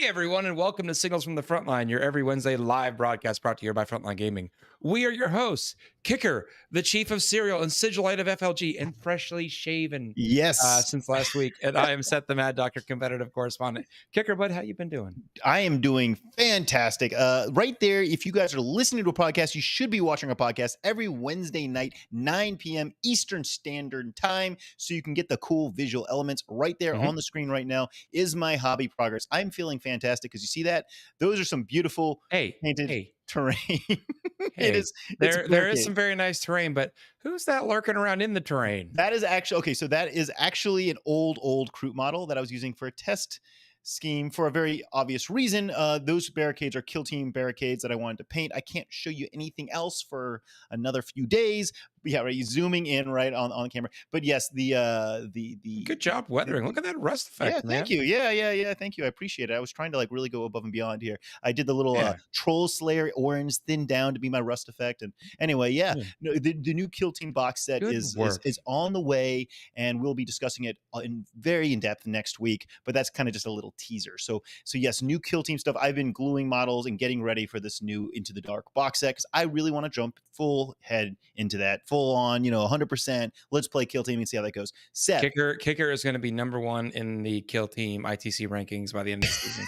Hey everyone, and welcome to Signals from the Frontline, your every Wednesday live broadcast brought to you by Frontline Gaming. We are your hosts, Kicker, the chief of cereal and sigilite of FLG, and freshly shaven Yes, since last week. And I am Seth, the Mad Doctor, competitive correspondent. Kicker, bud, how you been doing? I am doing fantastic. Right there, if you guys are listening to a podcast, you should be watching a podcast every Wednesday night, 9 p.m. Eastern Standard Time, so you can get the cool visual elements right there on the screen right now. Is my hobby progress? I'm feeling fantastic because you see that? Those are some beautiful painted Hey, terrain. hey. It's There is bricky. some very nice terrain, but who's that lurking around in the terrain? That is actually okay. So that is actually an old Kroot model that I was using for a test scheme for a very obvious reason. Those barricades are kill team barricades that I wanted to paint. I can't show you anything else for another few days. But yeah, right. Zooming in right on camera. But yes, the Good job weathering. Look at that rust yeah, effect, thank man. you. Yeah. Thank you. I appreciate it. I was trying to like really go above and beyond here. I did the little Yeah. troll slayer orange thinned down to be my rust effect. And anyway, yeah, Yeah. no, the new Kill Team box set Good is work. on the way, and we'll be discussing it very in depth next week. But that's kind of just a little teaser. So yes, new Kill Team stuff. I've been gluing models and getting ready for this new Into the Dark box set because I really want to jump full head into that, full on, 100%. Let's play Kill Team and see how that goes. Seth, Kicker is going to be #1 in the Kill Team ITC rankings by the end of the season.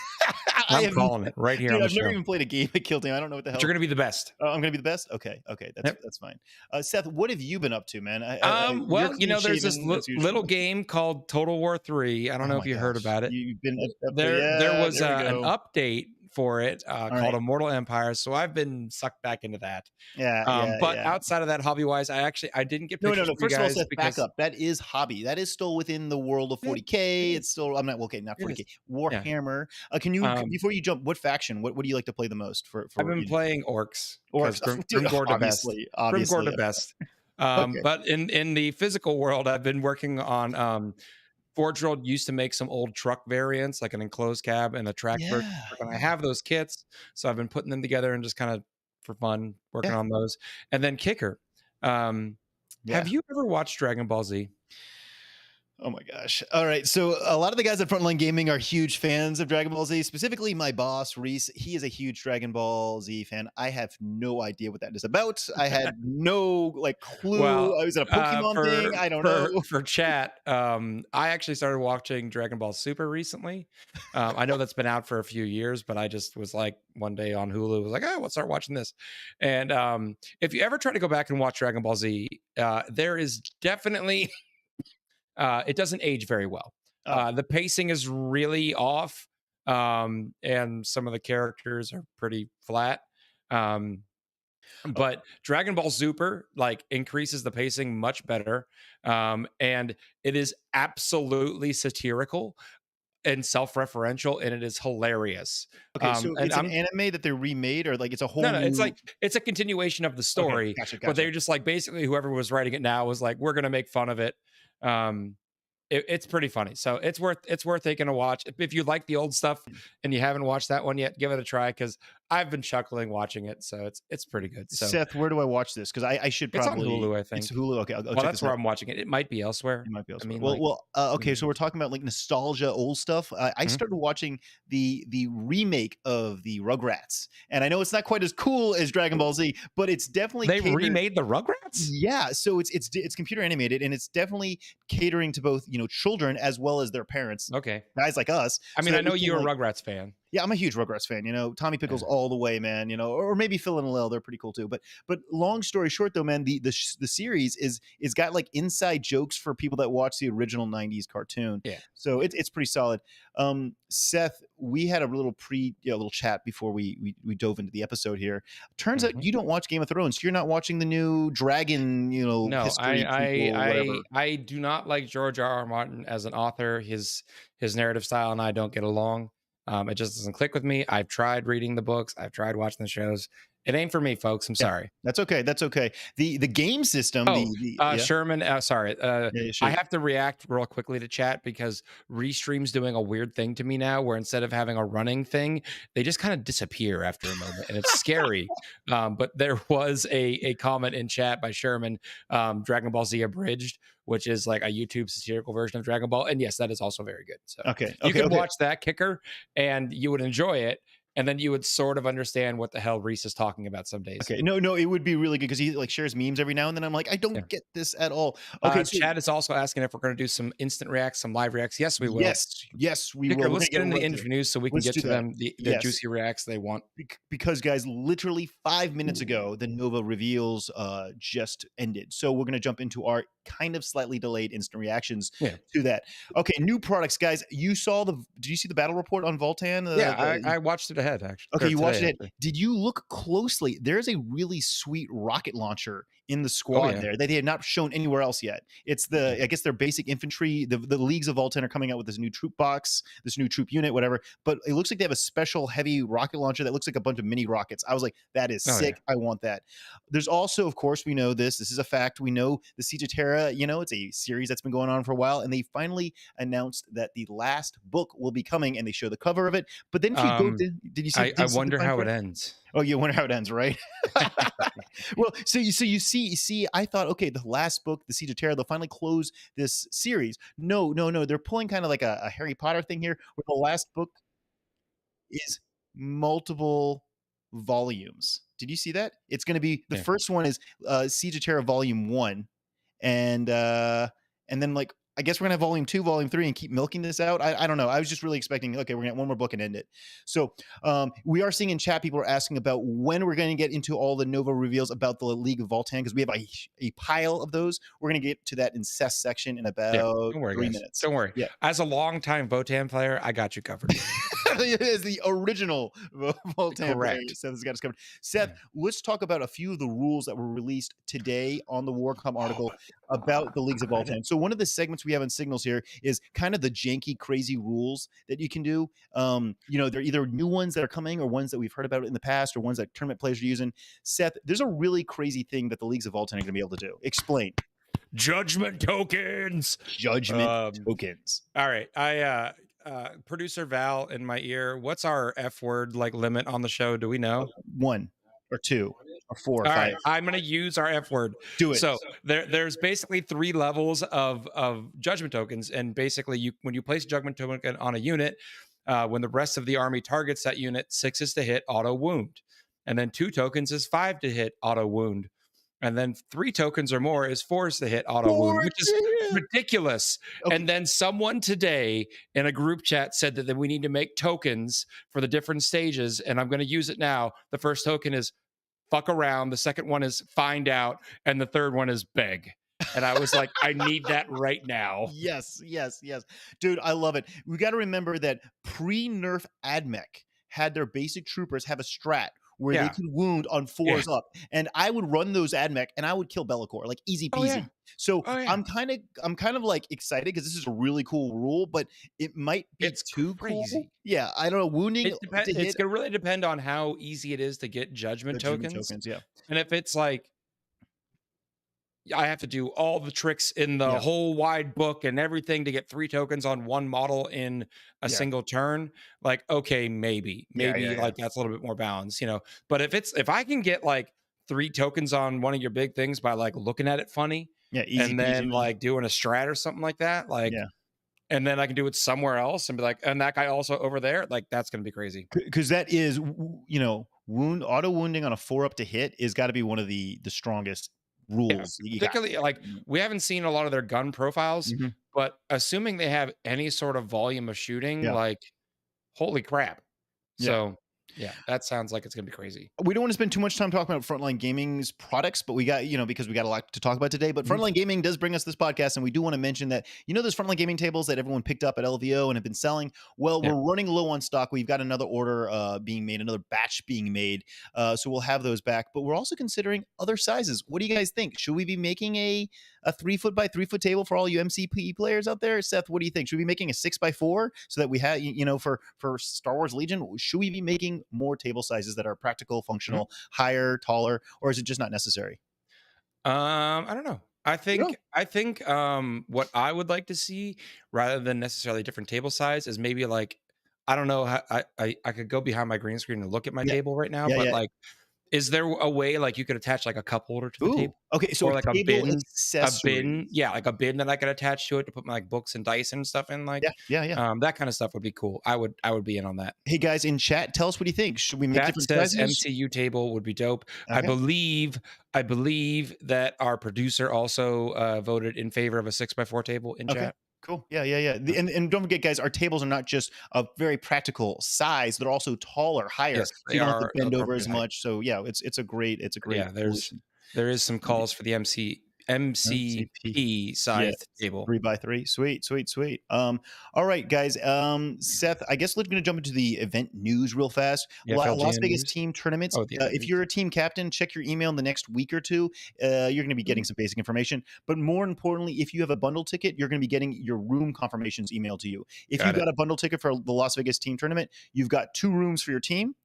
I I'm have calling it right here dude, on the I've never show. even played a game at Kill Team. I don't know what the But hell. you're going to be the best. Oh, I'm gonna be the best. Okay, Yep. that's fine. Seth, what have you been up to, man? You're Well, clean there's this shaven as little usual. game called Total War 3. I don't Oh know my if you heard gosh, about it. you've been up there. There Yeah, was there we an go. update for it All called right. Immortal Empire, so I've been sucked back into that. But Yeah. outside of that, hobby-wise, I didn't get No. pictures for you First of all, guys Seth, back because up. That is hobby. That is still within the world of it 40K. is. It's still. I'm not okay. Not It is. 40K. Yeah. Warhammer. Can you Um, before you jump? What faction? What do you like to play the most I've for been playing orcs because orcs? Dude, Grim Gore the best. Grim Gore obviously. the best. Okay. But in the physical world, I've been working on Forge World used to make some old truck variants, like an enclosed cab and a tractor. Yeah. And I have those kits, so I've been putting them together and just kind of for fun working Yeah. on those. And then Kicker, have Yeah. you ever watched Dragon Ball Z? Oh my gosh. All right. So a lot of the guys at Frontline Gaming are huge fans of Dragon Ball Z, specifically my boss, Reese. He is a huge Dragon Ball Z fan. I have no idea what that is about. I had no clue. Well, I was at a Pokemon thing. I don't know. for chat, I actually started watching Dragon Ball Super recently. I know that's been out for a few years, but I just was like one day on Hulu, was like, oh, let's start watching this. And if you ever try to go back and watch Dragon Ball Z, there is definitely it doesn't age very well. Oh, The pacing is really off, and some of the characters are pretty flat. Um, oh, but Dragon Ball Super like increases the pacing much better, and it is absolutely satirical and self-referential, and it is hilarious. okay. So And it's an I'm anime that they remade, or like it's a whole no, it's new. like it's a continuation of the Okay, story, gotcha, but gotcha. they're just like basically whoever was writing it now was like, we're gonna make fun of it. Um, it's pretty funny, so it's worth taking a watch. If you like the old stuff and you haven't watched that one yet, give it a try because I've been chuckling watching it, so it's pretty good. So Seth, where do I watch this? Because I should it's on probably. Hulu, I It's think. Hulu. Okay, I'll Well, check that's this where out. I'm watching it. It might be elsewhere. It might be I elsewhere. mean, like, Okay. So we're talking about like nostalgia, old stuff. I mhm. started watching the remake of the Rugrats, and I know it's not quite as cool as Dragon Ball Z, but it's definitely They catered. remade the Rugrats. Yeah, so it's computer animated, and it's definitely catering to both children as well as their parents, Okay, guys like us. I So mean, I that we know can you're a like. Rugrats fan. Yeah, I'm a huge Rugrats fan. Tommy Pickles Yeah. all the way, man. Or maybe Phil and Lil, they're pretty cool too. But long story short, though, man, the series is got like inside jokes for people that watch the original '90s cartoon. Yeah. So it's pretty solid. Seth, we had a little little chat before we dove into the episode here. Turns out Mhm. you don't watch Game of Thrones. You're not watching the new Dragon, No, history prequel or whatever. I do not like George R. R. Martin as an author. His narrative style and I don't get along. It just doesn't click with me. I've tried reading the books. I've tried watching the shows. It ain't for me, folks. I'm Yeah, sorry. that's okay. That's okay. The game system. Oh, Yeah. Sherman. Sorry. Yeah. I Shoot. have to react real quickly to chat because Restream's doing a weird thing to me now, where instead of having a running thing, they just kind of disappear after a moment, and it's scary. But there was a comment in chat by Sherman, Dragon Ball Z abridged, which is like a YouTube satirical version of Dragon Ball. And yes, that is also very good. So Okay. you Okay. can Okay. watch that, Kicker, and you would enjoy it. And then you would sort of understand what the hell Reese is talking about some days. Okay. No, no, it would be really good because he like shares memes every now and then. I'm like, I Yeah. don't get this at all. Okay. So Chad is also asking if we're going to do some instant reacts, some live reacts. Yes, we will. yes, we Kicker, will. We're let's gonna get get into the right to it. interviews so we can Let's get do to that. them the Yes. juicy reacts they want. Because guys, literally 5 minutes ago, the Nova reveals just ended. So we're gonna jump into our kind of slightly delayed instant reactions Yeah. to that. Okay, new products, guys. You saw did you see the battle report on Votann? Yeah, I watched it ahead actually. Okay, Or you watched today, it. actually. Did you look closely? There's a really sweet rocket launcher in the Oh squad yeah. there that they have not shown anywhere else yet. It's Yeah. I guess their basic infantry. The leagues of Voltan are coming out with this new troop box, this new troop unit, whatever. But it looks like they have a special heavy rocket launcher that looks like a bunch of mini rockets. I was like, that is Oh yeah. sick. I want that. There's also, of course, we know this. This is a fact. We know the Siege of Terra. You know, it's a series that's been going on for a while, and they finally announced that the last book will be coming, and they show the cover of it. But then if you go to, did you see? I Did you see the wonder fine how it print? ends. Oh, you wonder how it ends, right? Well, you see, I thought, okay, the last book, The Siege of Terra, they'll finally close this series. No, no, no. They're pulling kind of like a Harry Potter thing here, where the last book is multiple volumes. Did you see that? It's going to be the Yeah. first one is Siege of Terra Volume 1, and then like I guess we're gonna have volume 2, volume 3, and keep milking this out. I don't know. I was just really expecting, okay, we're gonna have one more book and end it. So we are seeing in chat people are asking about when we're gonna get into all the Nova reveals about the League of Voltan, because we have a pile of those. We're gonna get to that in Seth's section in Yeah. about Don't worry, 3 guys. minutes. Don't worry. Yeah. As a longtime Votann player, I got you covered. It is the original Voltan player. Correct. Seth has got us covered. Seth, let's talk about a few of the rules that were released today on the Warcom article about the Leagues of Voltan. So one of the segments we have in Signals here is kind of the janky, crazy rules that you can do. You know, they're either new ones that are coming or ones that we've heard about in the past or ones that tournament players are using. Seth, there's a really crazy thing that the Leagues of Voltan are going to be able to do. Explain. Judgment tokens. Judgment tokens. All right. Producer Val in my ear. What's our F word like limit on the show? Do we know? 1 or 2 or 4 or All 5. right, I'm going to use our F word. Do it. So there's basically 3 levels of judgment tokens, and basically when you place a judgment token on a unit, when the rest of the army targets that unit, 6 is to hit auto wound, and then 2 tokens is 5 to hit auto wound, and then 3 tokens or more is 4 to hit auto wound, which is ridiculous. Okay. And then someone today in a group chat said that we need to make tokens for the different stages, and I'm going to use it now. The first token is fuck around, the second one is find out, and the third one is beg. And I was like, I need that right now. Yes, yes, yes. Dude, I love it. We got to remember that pre-nerf AdMech had their basic troopers have a strat where they could wound on 4s up. And I would run those AdMech and I would kill Bellicor, like easy peasy. So I'm kind of like excited because this is a really cool rule, but it might be too crazy. Cool. Yeah, I don't know. Wounding it's gonna really depend on how easy it is to get judgment tokens. Yeah. And if it's like I have to do all the tricks in the whole wide book and everything to get 3 tokens on one model in a single turn, like, okay, maybe like that's a little bit more balanced, you know. But if I can get like 3 tokens on one of your big things by like looking at it funny, easy and then peasy. like doing a strat or something like that, like, and then I can do it somewhere else and be like, and that guy also over there, like that's gonna be crazy. Because that is, you know, auto wounding on a 4 up to hit is got to be one of the strongest rules. Particularly like we haven't seen a lot of their gun profiles, but assuming they have any sort of volume of shooting, like holy crap. So yeah, that sounds like it's gonna be crazy. We don't want to spend too much time talking about Frontline Gaming's products, but we got, you know, because we got a lot to talk about today. But Frontline Gaming does bring us this podcast, and we do want to mention that, you know, those Frontline Gaming tables that everyone picked up at LVO and have been selling. Well, we're running low on stock. We've got another order being made, another batch being made. So we'll have those back. But we're also considering other sizes. What do you guys think? Should we be making a 3-foot by 3-foot table for all you MCP players out there? Seth, what do you think? Should we be making a 6x4 so that we have, you know, for Star Wars Legion? Should we be making more table sizes that are practical, functional, higher, taller, or is it just not necessary? I don't know. I think what I would like to see, rather than necessarily different table size, is maybe like, I don't know how I could go behind my green screen and look at my table right now, but like Is there a way like you could attach like a cup holder to the Ooh, table? okay, so Or like table a bin, accessories. yeah, like a bin that I could attach to it to put my like books and dice and stuff in, like Yeah, yeah, yeah. that kind of stuff would be cool. I would be in on that. Hey, guys in chat, tell us what you think. Should we make Chat different says sizes? MCU table would be dope. I Okay, believe I believe that our producer also voted in favor of a 6x4 table in okay. chat. Cool. Yeah, yeah, yeah. And don't forget, guys, our tables are not just a very practical size; they're also taller, higher, Yes, so they you don't have to are bend over appropriate as height. much. So yeah, it's a great Yeah, solution. there is some calls for the MCP. MCP Yes. sized table. 3x3. Sweet, sweet, sweet. All right, guys. Seth, I guess we're gonna jump into the event news real fast. The FLGN Las Vegas news. team tournaments. Oh, the If news. you're a team captain, check your email in the next week or two. You're gonna be getting some basic information. But more importantly, if you have a bundle ticket, you're gonna be getting your room confirmations emailed to you. If you Got it. got a bundle ticket for the Las Vegas team tournament, you've got 2 rooms for your team.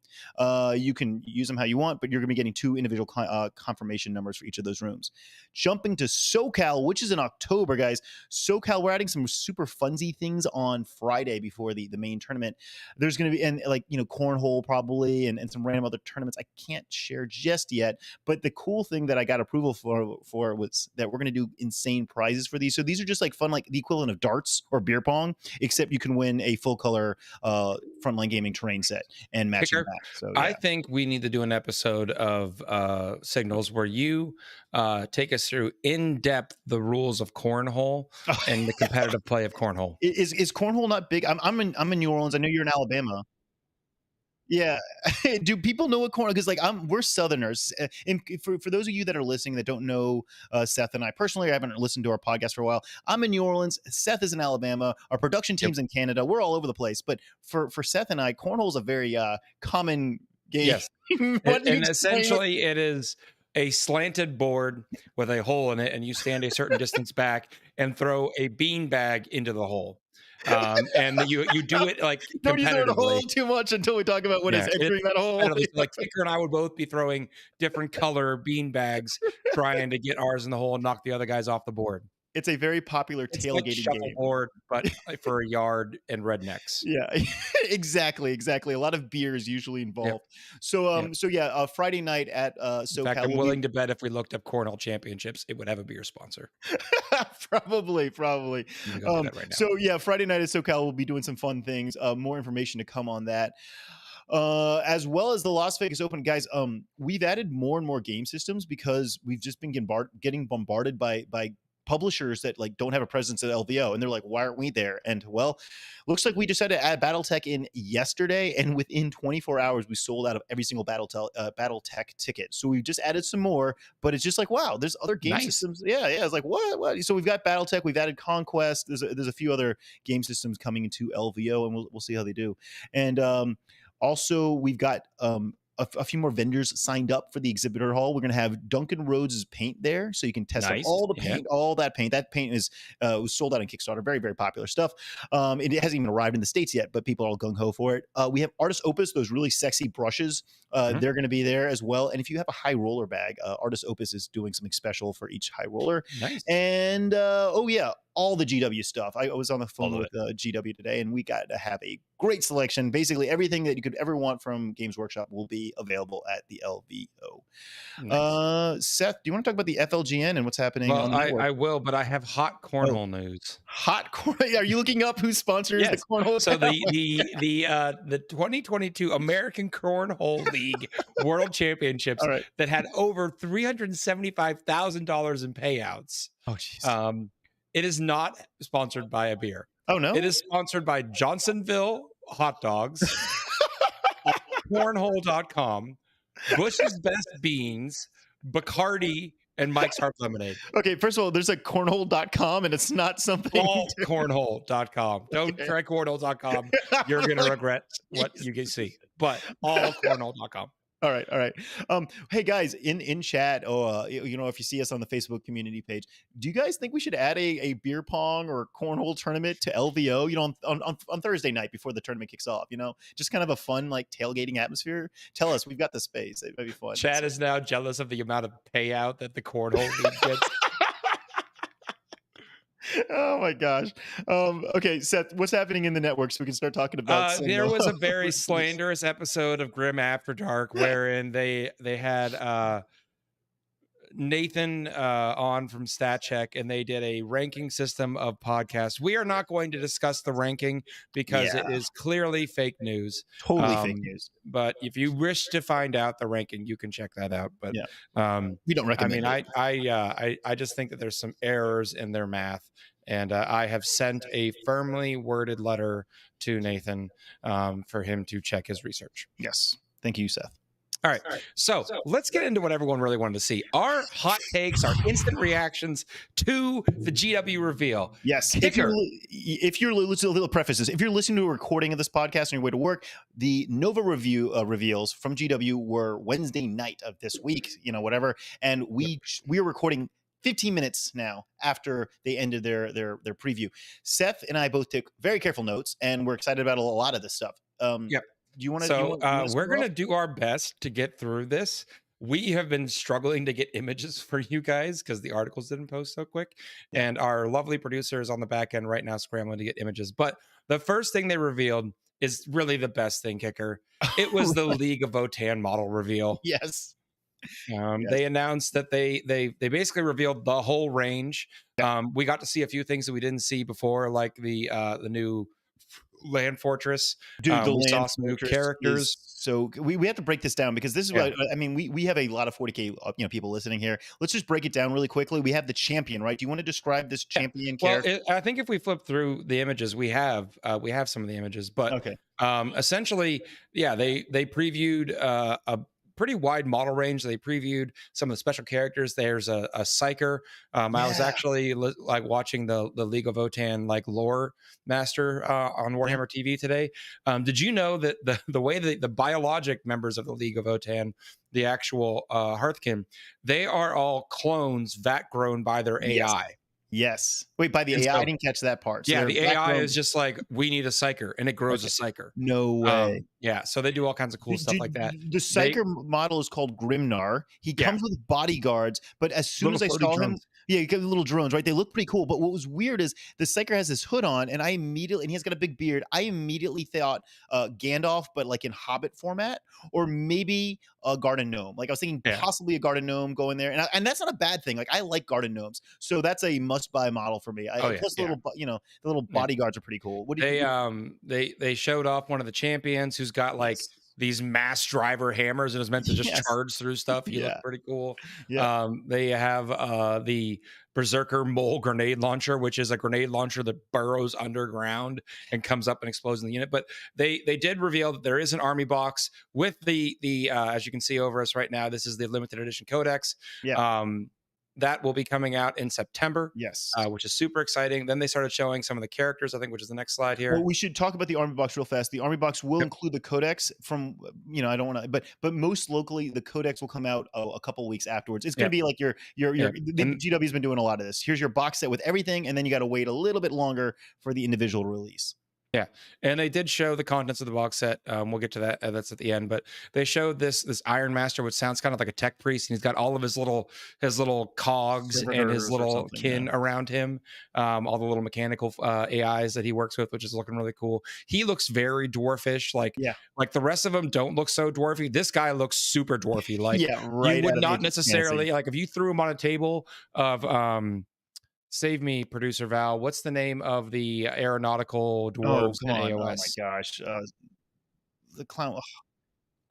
You can use them how you want, but you're going to be getting 2 individual confirmation numbers for each of those rooms. Jumping to SoCal, which is in October, guys. SoCal, we're adding some super funsy things on Friday before the main tournament. There's going to be, and like, cornhole probably, and some random other tournaments I can't share just yet. But the cool thing that I got approval for was that we're going to do insane prizes for these. So these are just like fun, like the equivalent of darts or beer pong, except you can win a full color Frontline Gaming terrain set and matching Kicker. back. So I yeah. think we need to do an episode of Signals where you take us through in depth the rules of cornhole and the competitive play of cornhole. Is cornhole not big? I'm in New Orleans. I know you're in Alabama. Yeah. Do people know what cornhole? Because like we're Southerners, and for those of you that are listening that don't know Seth and I personally, I haven't listened to our podcast for a while. I'm in New Orleans. Seth is in Alabama. Our production Yep. team's in Canada. We're all over the place. But for Seth and I, cornhole is a very common game. Yes. What do you And explain what- essentially, it is a slanted board with a hole in it, and you stand a certain distance back and throw a bean bag into the hole. And you do it like Don't use the word hole competitively. too much until we talk about what is Yeah, entering that hole. competitively. So, like Kicker and I would both be throwing different color bean bags, trying to get ours in the hole and knock the other guys off the board. It's a very popular It's like tailgating game. shuffleboard, but for a yard and rednecks. Yeah, exactly. A lot of beer is usually involved. Yep. So, Yep. so yeah, Friday night at In SoCal. fact, I'm will willing to bet if we looked up Cornell Championships, it would have a beer sponsor. probably. I'm gonna go do that right now. So yeah, Friday night at SoCal, we'll be doing some fun things. More information to come on that. As well as the Las Vegas Open, guys. We've added more and more game systems because we've just been getting bombarded by publishers that like don't have a presence at LVO, and they're like, why aren't we there? And well, looks like we just had to add BattleTech in yesterday, and within 24 hours we sold out of every single BattleTech ticket. So we've just added some more, but it's just like, wow, there's other game Nice. systems. Yeah, it's like what? So we've got BattleTech, we've added Conquest. There's a few other game systems coming into LVO, and we'll see how they do. And also we've got a few more vendors signed up for the exhibitor hall. We're going to have Duncan Rhodes' paint there, so you can test out Nice. all the Yeah. paint, all that paint. That paint is was sold out on Kickstarter. Very, very popular stuff. It hasn't even arrived in the States yet, but people are all gung ho for it. We have Artist Opus, those really sexy brushes. They're going to be there as well. And if you have a high roller bag, Artist Opus is doing something special for each high roller. Nice. And oh yeah, all the GW stuff. I was on the phone All of with GW today, and we got to have a great selection. Basically, everything that you could ever want from Games Workshop will be available at the LVO. Nice. Seth, do you want to talk about the FLGN and what's happening Well, on the network? I will, but I have hot cornhole news. Hot corn. Are you looking up who sponsors the Yes. cornhole? So now? the 2022 American Cornhole League World Championships All right. that had over $375,000 in payouts. Oh, jeez. It is not sponsored by a beer. Oh no. It is sponsored by Johnsonville Hot Dogs, cornhole.com, Bush's Best Beans, Bacardi, and Mike's Hard Lemonade. Okay, first of all, there's a cornhole.com and it's not something. All cornhole.com. Don't Okay. try cornhole.com. You're going to regret what you can see. But all cornhole.com. All right. Hey guys, in chat, if you see us on the Facebook community page, do you guys think we should add a beer pong or cornhole tournament to LVO? On Thursday night before the tournament kicks off. Just kind of a fun like tailgating atmosphere. Tell us, we've got the space. It might be fun. Chad is now jealous of the amount of payout that the cornhole league gets. Oh my gosh. Okay, Seth, what's happening in the network so we can start talking about some There was a very reviews? slanderous episode of Grim After Dark wherein they had Nathan on from Stat Check, and they did a ranking system of podcasts. We are not going to discuss the ranking because it Yeah, is clearly fake news. totally fake news. But if you wish to find out the ranking, you can check that out. But Yeah, um, we don't I mean, recommend it. I just think that there's some errors in their math, and I have sent a firmly worded letter to Nathan for him to check his research. Yes. Thank you, Seth. All right. So let's get into what everyone really wanted to see. Our hot takes, our instant reactions to the GW reveal. Yes. Kicker. If you're let's do a little preface this. If you're listening to a recording of this podcast on your way to work, the Nova review reveals from GW were Wednesday night of this week, whatever. And we are recording 15 minutes now after they ended their preview. Seth and I both took very careful notes, and we're excited about a lot of this stuff. Yep. Do you want to? So we're going to do our best to get through this. We have been struggling to get images for you guys because the articles didn't post so quick. Yeah. And our lovely producer is on the back end right now scrambling to get images. But the first thing they revealed is really the best thing, Kicker. It was the League of Votann model reveal. Yes. They announced that they basically revealed the whole range. We got to see a few things that we didn't see before, like the new land fortress. Dude, the we saw land some new fortress characters. So we have to break this down because this is what I mean. We have a lot of 40K people listening here. Let's just break it down really quickly. We have the champion, right? Do you want to describe this champion character? Well, I think if we flip through the images, we have some of the images, but Okay. essentially, they previewed a pretty wide model range. They previewed some of the special characters. There's a psyker. I was actually like watching the League of Votann like lore master on Warhammer TV today. Did you know that the way that the biologic members of the League of Votann, the actual Hearthkin, they are all clones vat grown by their AI. Yes. Wait, by the AI? I didn't catch that part. So the AI is just like, we need a psyker, and it grows a psyker. No way. So they do all kinds of cool stuff like that. The psyker model is called Grimnar. He comes with bodyguards, but as soon as I saw him, you got little drones, right? They look pretty cool. But what was weird is the psyker has this hood on, and he's got a big beard. I immediately thought Gandalf, but like in Hobbit format, or maybe a garden gnome. Like I was thinking possibly a garden gnome going there, and that's not a bad thing. Like I like garden gnomes, so that's a must-buy model for me. Plus the little bodyguards are pretty cool. What do you they showed off one of the champions who's got like these mass driver hammers and is meant to just charge through stuff. He looked pretty cool. They have the Berserker Mole grenade launcher, which is a grenade launcher that burrows underground and comes up and explodes in the unit. But they did reveal that there is an army box with the as you can see over us right now. This is the limited edition codex. That will be coming out in September. Which is super exciting. Then they started showing some of the characters, I think, which is the next slide here. Well, we should talk about the army box real fast. The army box will include the codex from, I don't want to, but most locally, the codex will come out a couple weeks afterwards. It's going to be like the GW's been doing a lot of this. Here's your box set with everything, and then you got to wait a little bit longer for the individual release. Yeah, and they did show the contents of the box set. We'll get to that. That's at the end. But they showed this Iron Master, which sounds kind of like a tech priest, and he's got all of his little cogs and his little kin around him. All the little mechanical AIs that he works with, which is looking really cool. He looks very dwarfish. Like the rest of them don't look so dwarfy. This guy looks super dwarfy. Like you would not necessarily like if you threw him on a table of save me, producer Val. What's the name of the aeronautical dwarves in AOS? Oh my gosh. The clown.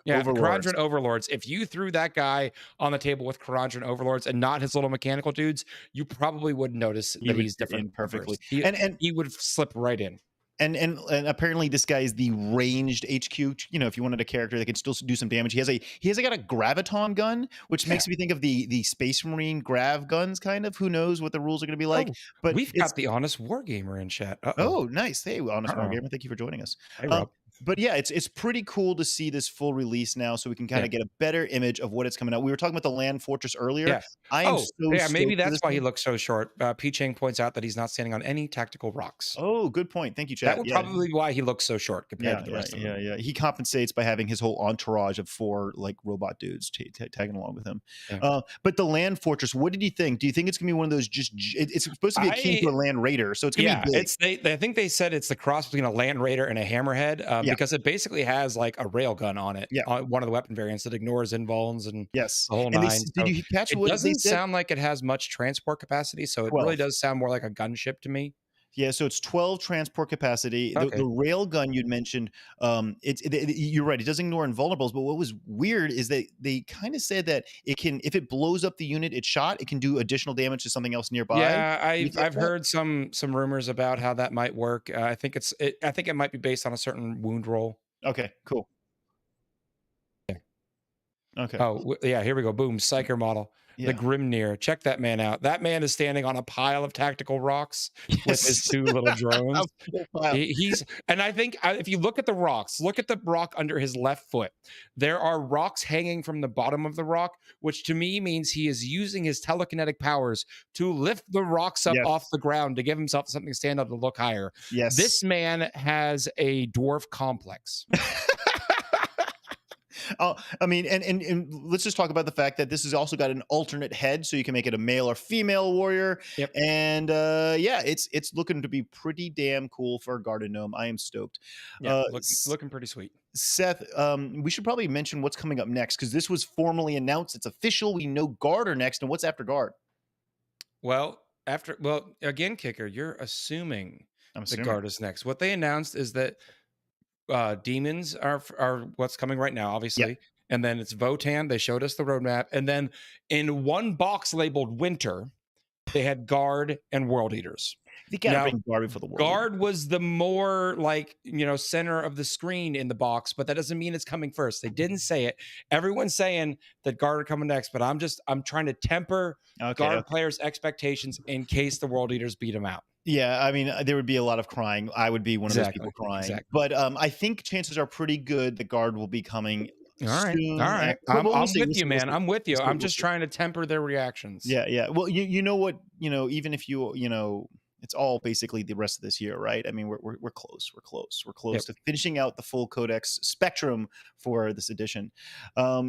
Kharadron Overlords. If you threw that guy on the table with Kharadron Overlords and not his little mechanical dudes, you probably wouldn't notice that he's different perfectly. And he would slip right in. And apparently this guy is the ranged HQ. If you wanted a character that can still do some damage, he has got a graviton gun, which makes me think of the Space Marine grav guns, kind of. Who knows what the rules are going to be like? But we've got the Honest Wargamer in chat. Oh, nice. Hey, Honest Wargamer, thank you for joining us. Hey, Rob. but yeah, it's pretty cool to see this full release now, so we can kind Yeah. of get a better image of what it's coming out. We were talking about the Land Fortress earlier. Yeah. I am Oh, so yeah, maybe stoked for that's this why he thing. looks so short. P. Chang points out that he's not standing on any tactical rocks. Oh, good point. Thank you, That chat. would Yeah. probably be why he looks so short compared Yeah, to the yeah, rest of yeah, them. yeah. He compensates by having his whole entourage of 4 like robot dudes tagging along with him. Yeah. But the Land Fortress, what did you think? Do you think it's gonna be one of those it's supposed to be akin to I a Land Raider, so it's gonna be Yeah, big. it's I think they said it's the cross between a Land Raider and a Hammerhead, Yeah, because it basically has like a railgun on it, yeah, on one of the weapon variants that ignores invulns and yes. the whole And nine. did So you catch it what they doesn't said? sound like it has much transport capacity. So it really 12. does sound more like a gunship to me. Yeah, so it's 12 transport capacity. The Okay. rail gun you'd mentioned, you're right. It does ignore invulnerables, but what was weird is that they kind of said that it can, if it blows up the unit it shot, it can do additional damage to something else nearby. Yeah, Did you catch I've that? heard some rumors about how that might work. I think it might be based on a certain wound roll. Okay, cool. Yeah. Okay, Oh, yeah, here we go. Boom, Psyker model. The yeah. Grimnir. Check that man out. That man is standing on a pile of tactical rocks with his Yes. two little A drones. full pile. He's and I think if you look at the rocks, look at the rock under his left foot. There are rocks hanging from the bottom of the rock, which to me means he is using his telekinetic powers to lift the rocks up off Yes. the ground to give himself something to stand up to look higher. This Yes. man has a dwarf complex. I mean, and let's just talk about the fact that this has also got an alternate head, so you can make it a male or female warrior. Yep. And yeah, it's looking to be pretty damn cool for a garden gnome. I am stoked. Yeah, Uh, looking pretty sweet. Seth, we should probably mention what's coming up next because this was formally announced. It's official. We know Guard are next, and what's after Guard? Well, again, Kicker, you're assuming I'm the assuming. guard is next. What they announced is that demons are what's coming right now, Yeah, obviously, and then it's Votann. They showed us the roadmap, and then in one box labeled Winter, they had Guard and World Eaters. they gotta Now, bring Guard before the world. Guard was the more like, center of the screen in the box, but that doesn't mean it's coming first. They didn't say it. Everyone's saying that Guard are coming next, but I'm trying to temper Okay, Guard okay. players' expectations in case the World Eaters beat them out. Yeah, I mean, there would be a lot of crying. I would be one of those Exactly. people crying. Exactly. But I think chances are pretty good the Guard will be coming All right. All soon. right. Well, we'll I'm see. with you, man. I'm with We'll you. see. I'm We'll just see. trying to temper their reactions. Yeah, yeah. Well, you know what? Even if it's all basically the rest of this year, right? I mean, we're close. We're close. We're close Yep. to finishing out the full Codex spectrum for this edition.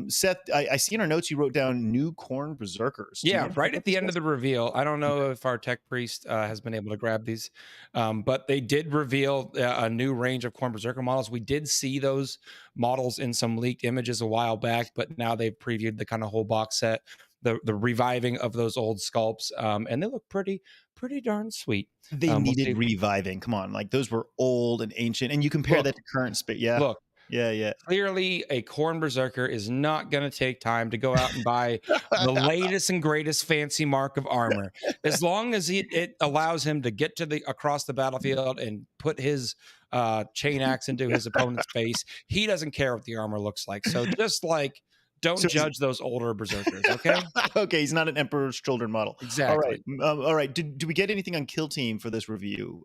Seth, I see in our notes you wrote down new Corn Berserkers. Do you Yeah, wanna talk right about at the this, end of Seth? the reveal. I don't know if our tech priest has been able to grab these, but they did reveal a new range of Corn Berserker models. We did see those models in some leaked images a while back, but now they've previewed the kind of whole box set, the reviving of those old sculpts, and they look pretty darn sweet. They We'll needed see. reviving. Come on, like those were old and ancient, and you compare that Look, to current space. Yeah, look. yeah, yeah. Clearly, a Corn Berserker is not going to take time to go out and buy the latest and greatest fancy mark of armor. As long as it allows him to get to the across the battlefield and put his chain axe into his opponent's face, he doesn't care what the armor looks like. So just like, don't So judge those older berserkers, okay? okay, he's not an Emperor's Children model. All right, Exactly. all right. Did we get anything on Kill Team for this reveal?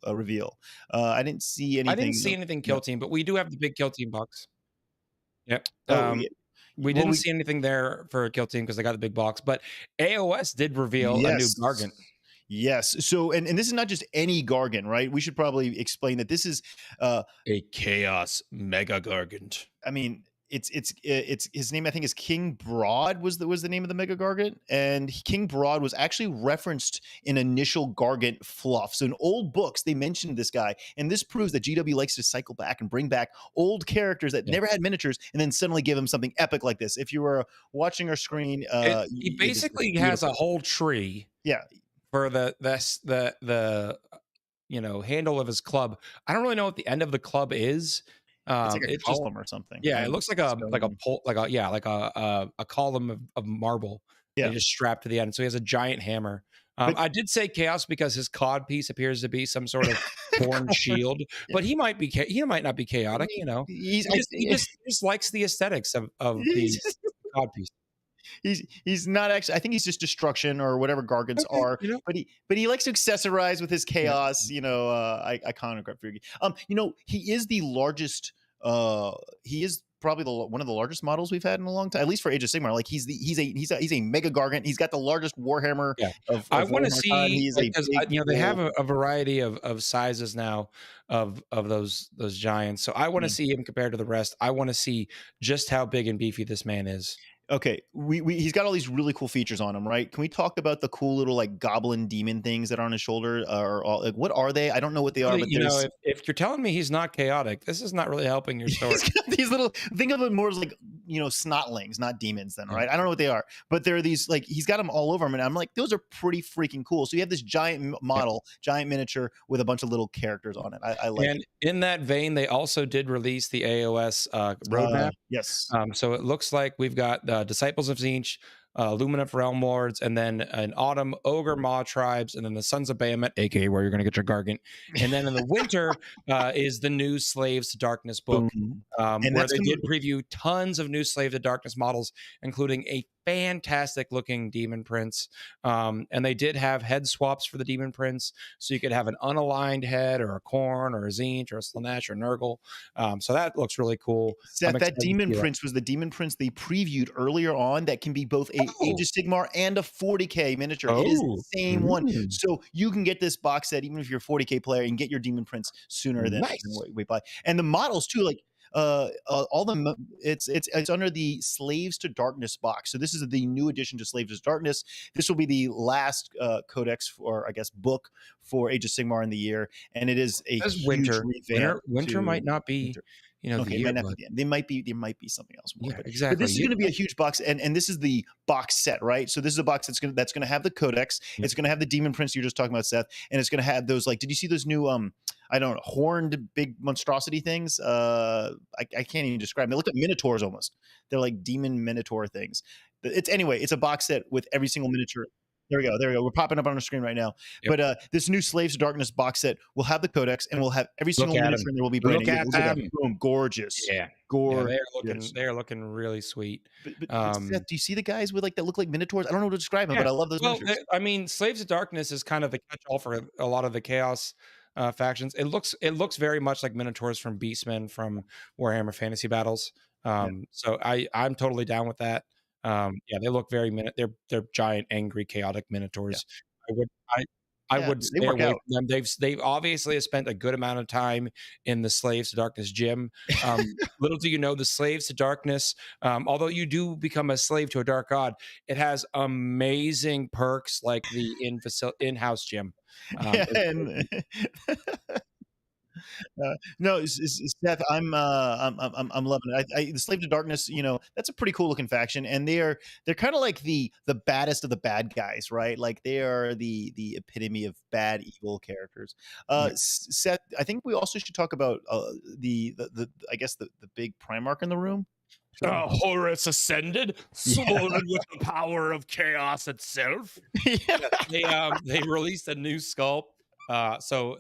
I didn't see I didn't anything. see anything No. kill team, but we do have the big kill team box. Yep. Oh, yeah. We Well, didn't we see anything there for a kill team because they got the big box, but AOS did reveal a new yes. Gargant. Yes. So, and this is not just any Gargant, right? We should probably explain that this is, A Chaos Mega Gargant. I mean, it's his name. I think is King Broad was the name of the Mega Gargant, and King Broad was actually referenced in initial Gargant fluff. So in old books, they mentioned this guy, and this proves that GW likes to cycle back and bring back old characters that Yeah. never had miniatures, and then suddenly give them something epic like this. If you were watching our screen, He it is basically has a beautiful. whole tree Yeah, for the handle of his club. I don't really know what the end of the club is. it's like a It just column or something. Yeah, it Right? looks like a Stone. pole, a column of marble. They Yeah, just strapped to the end. So he has a giant hammer. but I did say chaos because his cod piece appears to be some sort of horn shield, but he might not be chaotic. he's He just likes the aesthetics of the cod piece. he's not actually. I think he's just destruction or whatever Gargants Okay, are. But he likes to accessorize with his yeah. chaos. Iconography. He is the largest uh, he is probably one of the largest models we've had in a long time, at least for Age of Sigmar. Like he's a mega gargant. He's got the largest Warhammer Yeah. I of wanna Warhammer time. see, He's like, a 'cause, big you know, they have bull. a variety of sizes now of those giants, so I wanna see him compared to the rest. I wanna see just how big and beefy this man is. Okay, we he's got all these really cool features on him, right? Can we talk about the cool little like goblin demon things that are on his shoulder? Or all, like what are they? I don't know what they are, Really, but you know, there's if you're telling me he's not chaotic, this is not really helping your story. he's got these little think of it more as like snotlings, not demons. Then Yeah. right? I don't know what they are, but there are these like he's got them all over him, and I'm like those are pretty freaking cool. So you have this giant Yeah. model, giant miniature with a bunch of little characters on it. I like And it. in that vein, they also did release the AOS roadmap. Yes. So it looks like we've got Disciples of Zinch, Lumineth Realm Lords, and then an Autumn Ogre Maw tribes, and then the Sons of Bahamut, aka where you're going to get your Gargant. And then in the winter is the new Slaves to Darkness book, Boom. And where that's they coming. did preview tons of new Slave to Darkness models, including a fantastic looking Demon Prince. And they did have head swaps for the Demon Prince, so you could have an unaligned head, or a Corn, or a Zinch, or a Slanesh, or Nurgle. So that looks really cool. I'm Seth, that excited to Demon see what. Prince was the Demon Prince they previewed earlier on that can be both a Age Oh, of Sigmar and a 40K miniature. It is the oh, same one. So you can get this box set even if you're a 40K player and get your Demon Prince sooner than nice. we buy. And the models too, like all the it's under the Slaves to Darkness box. So this is the new addition to Slaves to Darkness. This will be the last codex for I guess book for Age of Sigmar in the year, and it is a Says huge winter. revamp Winter to might not be, winter. the Okay, it year, might not be but the end. There might be something else more, yeah, but exactly. this is going to be a huge box, and this is the box set, right? So this is a box that's gonna have the codex. Yep. It's gonna have the Demon Prince you're just talking about, Seth, and it's gonna have those like. Did you see those new I don't know horned big monstrosity things? I can't even describe them. They look like minotaurs almost. They're like demon minotaur things. It's anyway. It's a box set with every single miniature. There we go. There we go. We're popping up on our screen right now. Yep. But this new Slaves to Darkness box set will have the codex and will have every Look single at miniature, him. and there will be brand Look new. at Look at that. them. Boom. Gorgeous. Yeah. Yeah, Gorgeous. they're looking really sweet. But Seth, do you see the guys with like that look like minotaurs? I don't know how to describe them, Yeah. but I love those Well, miniatures. I mean, Slaves of Darkness is kind of the catch-all for a lot of the Chaos factions. It looks very much like Minotaurs from Beastmen from Warhammer Fantasy Battles. Yeah, So I'm totally down with that. Yeah, they look very they're giant, angry, chaotic yeah, Minotaurs. I would I I yeah. would They stay work away out. from them. They've obviously spent a good amount of time in the Slaves to Darkness gym. Little do you know, the Slaves to Darkness, although you do become a slave to a dark god, it has amazing perks like the in-house gym. Yeah, It's and no, Seth, I'm loving it. The Slave to Darkness, that's a pretty cool looking faction, and they're kind of like the baddest of the bad guys, right? Like they are the epitome of bad evil characters. yeah. Seth, I think we also should talk about the I guess the big Primarch in the room. Should we? Horus ascended, Yeah, swollen with the power of chaos itself. yeah. Yeah, they released a new sculpt. So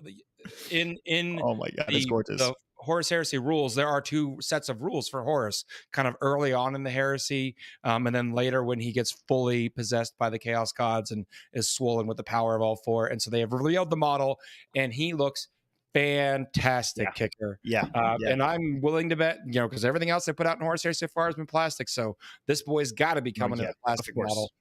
in Oh my God, it's the gorgeous. Horus Heresy rules, there are two sets of rules for Horus, kind of early on in the heresy, and then later when he gets fully possessed by the Chaos Gods and is swollen with the power of all four. And so they have revealed the model, and he looks Yeah, fantastic, Kicker. yeah, yeah. And I'm willing to bet, because everything else they put out in Horus Heresy so far has been plastic. So this boy's got to be Oh coming in yeah, a of plastic course. model.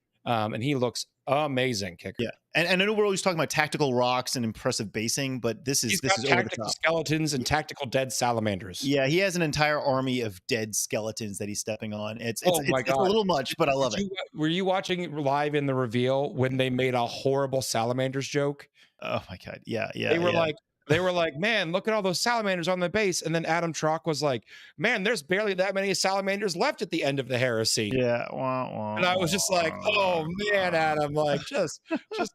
And he looks amazing, Kicker. Yeah, and I know we're always talking about tactical rocks and impressive basing, but this is He's this got is over the tactical top. skeletons and tactical dead salamanders. Yeah, he has an entire army of dead skeletons that he's stepping on. Oh my It's a god. little much, but I love it. Were you watching live in the reveal when they made a horrible salamanders joke? Oh my God. Yeah, They yeah, were yeah. like they were like, "Man, look at all those salamanders on the base." And then Adam Trock was like, "Man, there's barely that many salamanders left at the end of the heresy." Yeah. Wah, And wah, I was just like, "Oh man, wah. Adam, like just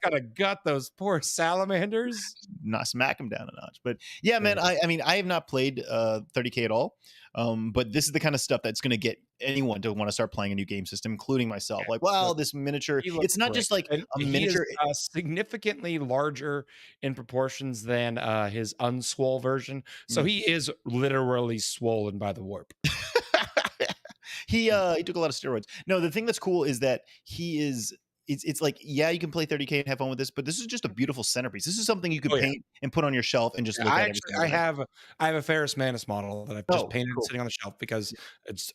gotta gut those poor salamanders." Not smack him down a notch. But yeah, Yeah. man, I mean, I have not played 30K at all. But this is the kind of stuff that's going to get anyone to want to start playing a new game system, including myself. Like, wow, Look, this miniature, he looks it's not great. just like And a he is miniature. significantly larger in proportions than his unswole version. So he is literally swollen by the warp. He took a lot of steroids. No, the thing that's cool is that he is it's like, yeah, you can play 30K and have fun with this, but this is just a beautiful centerpiece. This is something you could Oh yeah. paint and put on your shelf and just Yeah, look at every single day. I have a Ferris Manus model that I've just Oh, painted and cool. sitting on the shelf because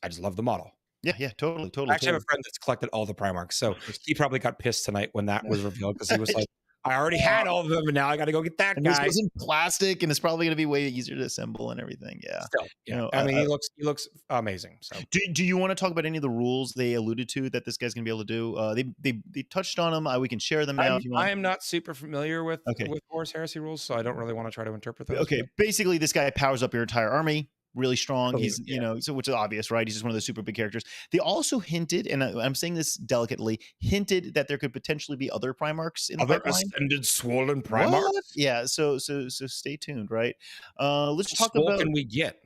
I just love the model. Yeah, yeah, totally, I totally, actually have totally. a friend that's collected all the Primarchs, so Of course. he probably got pissed tonight when that was revealed because he was Uh, like, "I already had all of them, and now I got to go get that and this guy." was in plastic, and it's probably gonna be way easier to assemble and everything, yeah. Still, You yeah. know, I mean, he looks amazing. So do you wanna talk about any of the rules they alluded to that this guy's gonna be able to do? They touched on them, we can share them now if you I want. am not super familiar Okay. with Horus Heresy rules, so I don't really want to try to interpret those. Okay, But basically, this guy powers up your entire army, really strong. totally, He's, yeah. so which is obvious, right? He's just one of the super big characters. They also hinted, and I'm saying this delicately, hinted that there could potentially be other Primarchs in the Other pipeline. ascended swollen What? Primarchs. Yeah, so stay tuned, right? Let's How talk swole about can we get?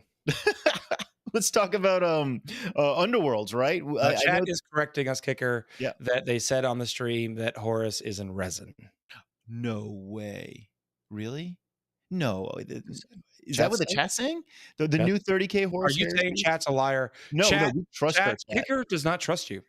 let's talk about Underworlds, right? I Chat know. is correcting us, Kicker, Yeah. that they said on the stream that Horus is in resin. No way. Really? No. Is that Chat what the saying? chat's saying? The Chat new 30K Are horse you saying heresy? chat's a liar? No, no, we trust our Chat, chat. Kicker does not trust you.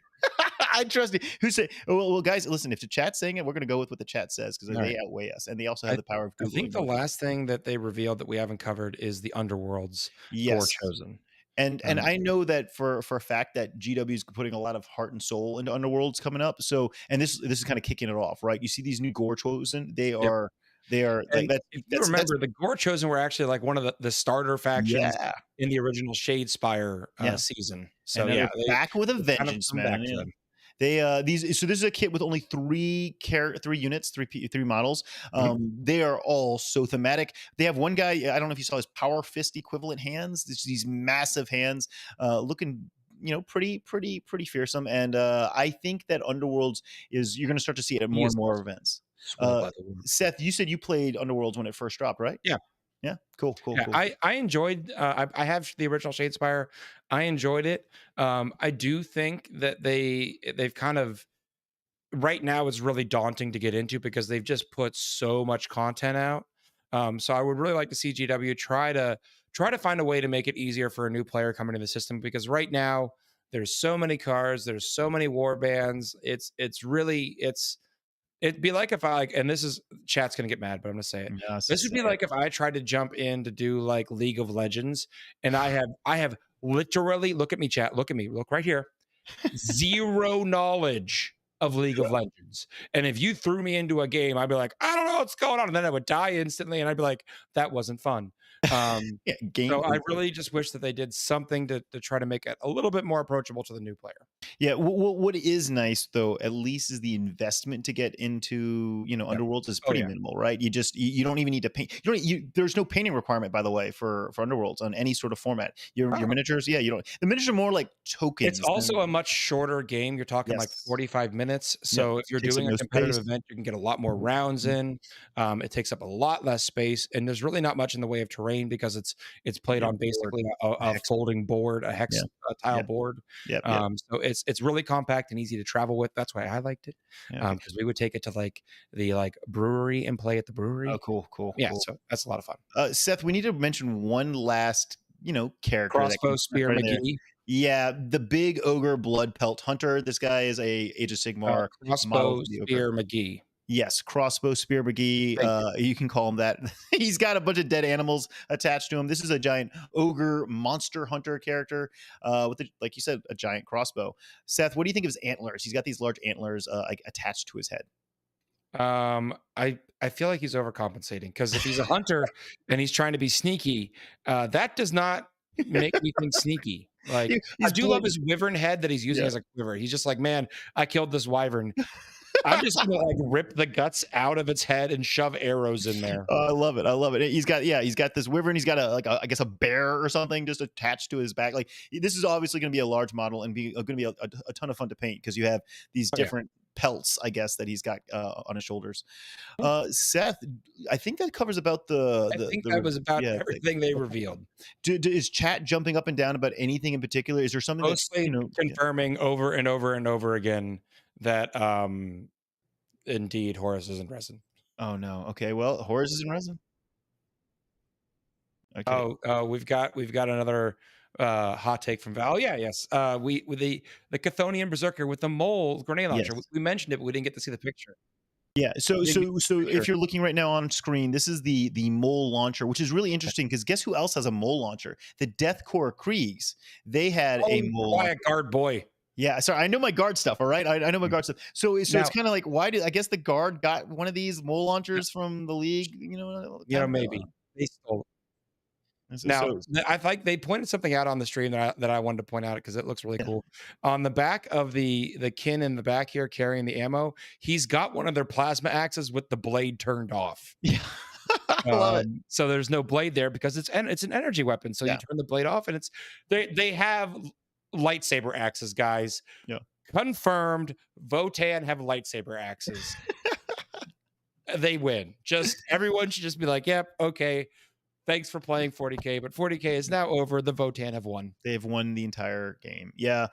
I trust you. Who said? Well, guys, listen. If the chat's saying it, we're going to go with what the chat says because All they right. outweigh us, and they also have I the power of I think googling the what. last thing that they revealed that we haven't covered is the Underworlds Gore Yes, Chosen. and I know that for a fact that GW is putting a lot of heart and soul into Underworlds coming up. So, and this is kind of kicking it off, right? You see these new gore chosen. Yep. They are like And if you that's remember, the Gore Chosen were actually like one of the starter factions yeah, in the original Shadespire yeah. season. And So now yeah, they're back with a they've kind of vengeance, come back man. to Yeah. them. They these so this is a kit with only three units, three models. Mhm. They are all so thematic. They have one guy. I don't know if you saw his power fist equivalent hands. These massive hands, looking pretty fearsome. And I think that Underworlds is you're going to start to see it at He more is and more also events. swole Uh, by the word. Seth, you said you played Underworlds when it first dropped, right? Yeah. Yeah, cool, cool, Yeah, cool. I enjoyed. I have the original Shadespire. I enjoyed it. I do think that they've kind of right now it's really daunting to get into because they've just put so much content out. So I would really like to see GW try to find a way to make it easier for a new player coming into the system because right now there's so many cards, there's so many war bands. It's really it'd be like if I like, and this is chat's gonna get mad, but I'm gonna say it. Yes, This would say be it. like if I tried to jump in to do like League of Legends, and I have literally look at me, chat, look at me, look right here, zero knowledge of League of Legends. And if you threw me into a game, I'd be like, I don't know what's going on, and then I would die instantly, and I'd be like, that wasn't fun. Um, Yeah, game so I over. really just wish that they did something to try to make it a little bit more approachable to the new player. Yeah, what is nice though, at least, is the investment to get into Yep. Underworlds is Oh pretty yeah. minimal, right? You don't even need to paint. You don't. There's no painting requirement, by the way, for Underworlds on any sort of format. Your Oh, miniatures, yeah, you don't. The miniatures are more like it's tokens also than a much shorter game. You're talking like yes, 45 minutes. yeah. So if you're Takes up doing a no competitive space. event, you can get a lot more rounds Mhm. in. It takes up a lot less space, and there's really not much in the way of terrain because it's played Your on board, basically a a hex. folding board, a Yeah, hex tile yeah, board. yep. So it's really compact and easy to travel with. That's why I liked it Yeah, okay. because we would take it to like the like brewery and play at the Oh, brewery. cool, cool, Yeah, cool. so that's a lot of fun. Seth, we need to mention one last, character that can Crossbow snuck spear right in there. McGee, Yeah, the big ogre blood pelt hunter. This guy is a Age of Sigmar model crossbow for the ogre. spear McGee. Yes, crossbow spear McGee. Thank you. You can call him that. He's got a bunch of dead animals attached to him. This is a giant ogre monster hunter character like you said, a giant crossbow. Seth, what do you think of his antlers? He's got these large antlers like attached to his head. I feel like he's overcompensating because if he's a hunter and he's trying to be sneaky, that does not make me think sneaky. Like I He's do love blood. his wyvern head that he's using Yeah. as a quiver. He's just like, man, I killed this wyvern. I'm just gonna like rip the guts out of its head and shove arrows in there. Oh, I love it. I love it. He's got this wyvern. He's got I guess a bear or something just attached to his back. Like this is obviously going to be a large model and be going to be a ton of fun to paint because you have these Oh yeah. different pelts, I guess, that he's got on his shoulders. Yeah. Seth, I think that covers about I think that was about yeah. everything they revealed. Is chat jumping up and down about anything in particular? Is there something that's Mostly yeah. confirming over and over and over again that indeed Horus isn't resin. Oh no. Okay. Well, Horus is in resin. Okay. Oh, we've got another hot take from Val. Oh, yeah, yes. We with the Chthonian berserker with the mole grenade launcher. We, Yes. we mentioned it, but we didn't get to see the picture. Yeah. So We didn't get so to see so the if picture. you're looking right now on screen, this is the mole launcher, which is really interesting because guess who else has a mole launcher? The Death Corps Kriegs. They had a Oh, mole launcher. quiet guard boy. Yeah, sorry, I know my guard stuff. All right, I know my Mm. guard stuff. So it's Now, kind of like, why do I guess the guard got one of these mole launchers from the league? Kind of. maybe they stole. So, Now, so I think they pointed something out on the stream that I wanted to point out because it looks really yeah, cool. On the back of the kin in the back here carrying the ammo, he's got one of their plasma axes with the blade turned off. yeah, I love it. So there's no blade there because it's an energy weapon. So you Yeah, turn the blade off, and they have lightsaber axes, guys. yeah. Confirmed. Votann have lightsaber axes. They win. Just everyone should just be like, yep, okay. Thanks for playing 40K, but 40K is now over. The Votann have won. They've won the entire game. Yeah,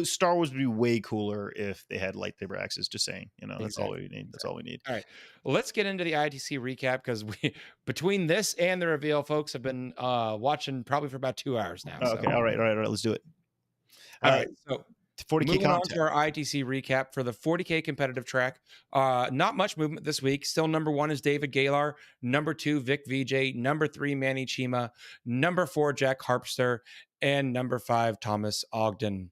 Star Wars would be way cooler if they had lightsaber axes. Just saying, that's all Exactly. we need. That's all we need. All right. Well, let's get into the ITC recap because we between this and the reveal, folks have been watching probably for about 2 hours now. Oh, So okay, all right, all right, all right. Let's do it. all right. So 40K moving on content. to our ITC recap for the 40K competitive track. Not much movement this week. Still number 1 is David Galar. Number 2, Vic VJ. Number 3, Manny Chima. Number 4, Jack Harpster. And number 5, Thomas Ogden.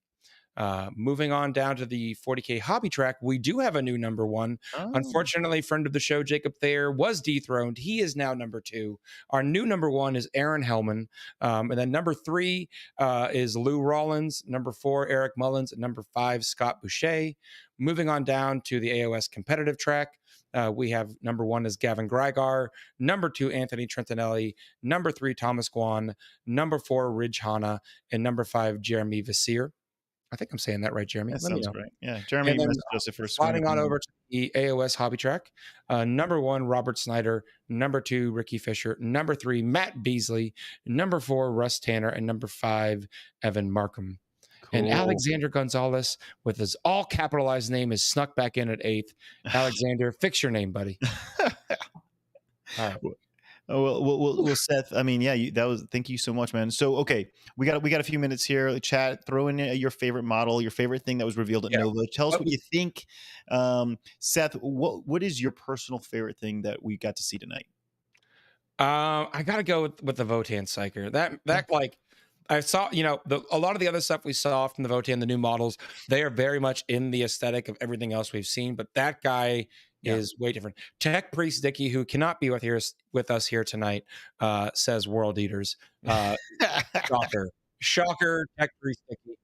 Moving on down to the 40K hobby track, we do have a new number 1. Oh, Unfortunately, friend of the show, Jacob Thayer, was dethroned. He is now number 2. Our new number 1 is Aaron Hellman. And then number 3 is Lou Rollins. Number 4, Eric Mullins. And number 5, Scott Boucher. Moving on down to the AOS competitive track, we have number 1 is Gavin Greigar. Number 2, Anthony Trentinelli. Number 3, Thomas Guan. Number 4, Ridge Hanna. And number 5, Jeremy Vassir. I think I'm saying that right, Jeremy. that Let me sounds know. great. Yeah, Jeremy And then messaged us for sliding on over to the AOS hobby track. Number 1, Robert Snyder. Number 2, Ricky Fisher. Number 3, Matt Beasley. Number 4, Russ Tanner. And number 5, Evan Markham. Cool. And Alexander Gonzalez, with his all capitalized name, is snuck back in at 8th. Alexander, fix your name, buddy. All right. Oh, well, Seth. I mean, yeah, Thank you so much, man. So, okay, we got a few minutes here. Chat. Throw in your favorite model, your favorite thing that was revealed at Nova. Tell us what you think, Seth. What is your personal favorite thing that we got to see tonight? I gotta go with the Votann Psyker. That like I saw, a lot of the other stuff we saw from the Votann, the new models, they are very much in the aesthetic of everything else we've seen. But that guy is way different. Tech Priest Dicky, who cannot be with us here tonight, says World Eaters. Shocker. Tech Priest Dicky.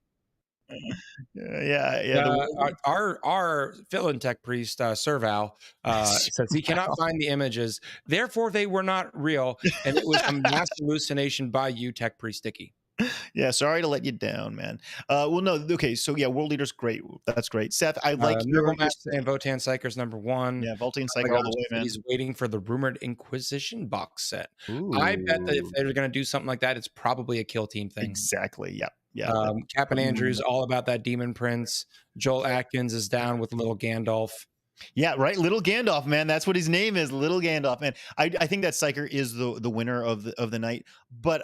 Yeah. Our fill-in tech priest, Serval, says he cannot find the images. Therefore, they were not real, and it was a mass hallucination by you, tech priest Dicky. Yeah, sorry to let you down, man. Well, no, okay, so yeah, World Leader's great. That's great, Seth. I like your and Votann Psyker's number 1. Yeah, Votann Psyker all the way, man. He's waiting for the rumored Inquisition box set. Ooh. I bet that if they're going to do something like that, it's probably a Kill Team thing. Exactly. Yeah. Captain Andrews all about that Demon Prince. Joel Atkins is down with Little Gandalf. Yeah, right. Little Gandalf, man. That's what his name is. Little Gandalf, man. I think that Psyker is the winner of the night. But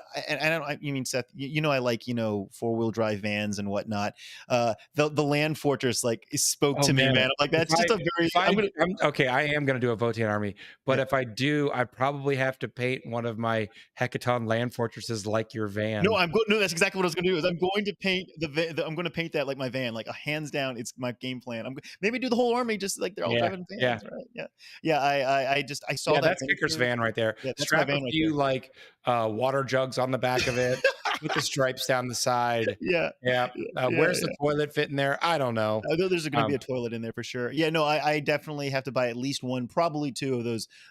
you mean, Seth, I like 4-wheel drive vans and whatnot. The Land Fortress spoke to me, man. I'm like, that's just a very. Okay, I am gonna do a Votann army, but if I do, I probably have to paint one of my Hecaton Land Fortresses like your van. No, that's exactly what I was gonna do. Is I'm going to paint I'm going to paint that like my van, like a hands down. It's my game plan. Maybe do the whole army just like they're all driving vans, right? Yeah. I saw that. That's Kicker's van right there. Yeah, strap a few water jugs on the back of it with the stripes down the side. Where's the toilet fit in there? I don't know. I know there's going to be a toilet in there for sure. Yeah, no, I definitely have to buy at least one, probably 2 of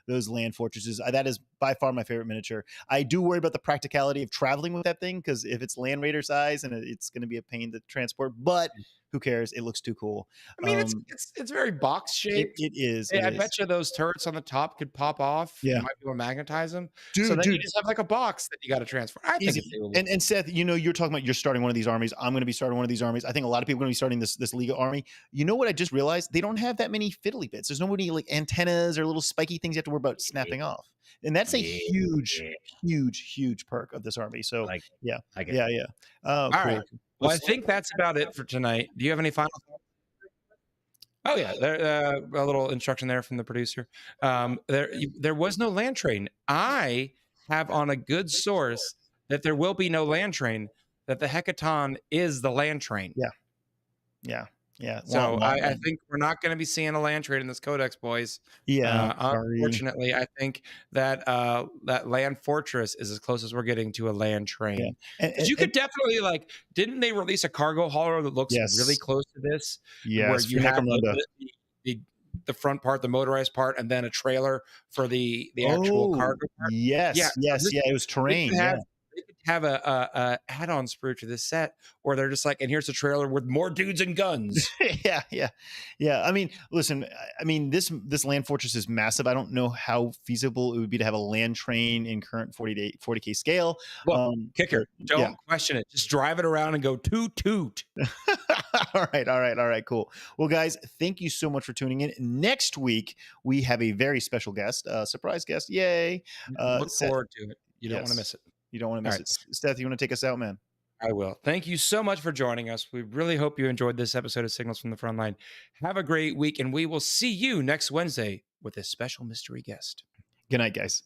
those Land Fortresses. That is by far my favorite miniature. I do worry about the practicality of traveling with that thing because if it's Land Raider size and it's going to be a pain to transport, but Who cares? It looks too cool. I mean, it's very box shaped. It is. Yeah, It I is. bet you those turrets on the top could pop off. You Yeah, might be able to magnetize them. So dude, then you dude. just have like a box that you got to transfer. I think it's Easy. doable. And Seth, you're talking about you're starting one of these armies. I'm going to be starting one of these armies. I think a lot of people are going to be starting this Liga army. You know what I just realized? They don't have that many fiddly bits. There's nobody like antennas or little spiky things you have to worry about snapping off. And that's a Yeah. huge, huge, huge perk of this army. So yeah, Like it. yeah, yeah. Oh, All cool. right. Well, I think that's about it for tonight. Do you have any final thoughts? Oh yeah, a little instruction there from the producer. There was no land train. I have on a good source that there will be no land train. That the Hecaton is the land train. Yeah. Yeah. Yeah. So I think we're not going to be seeing a land trade in this codex, boys. Yeah. Unfortunately, I think that that land fortress is as close as we're getting to a land train. Yeah. Because you could definitely like, didn't they release a cargo hauler that looks really close to this? Yes. Where you have the front part, the motorized part, and then a trailer for the actual cargo part. Yes. Yeah, Yes. Yeah. It was terrain. They could have a add-on sprue to this set, or they're just like, and here's a trailer with more dudes and guns. Yeah. I mean, listen. I mean, this land fortress is massive. I don't know how feasible it would be to have a land train in current 40K scale. Well, Kicker, don't question it. Just drive it around and go toot toot. All right. Cool. Well, guys, thank you so much for tuning in. Next week we have a very special guest, surprise guest. Yay! Look forward to it. You don't want to miss it. You don't want to miss it. Seth, you want to take us out, man? I will. Thank you so much for joining us. We really hope you enjoyed this episode of Signals from the Frontline. Have a great week, and we will see you next Wednesday with a special mystery guest. Good night, guys.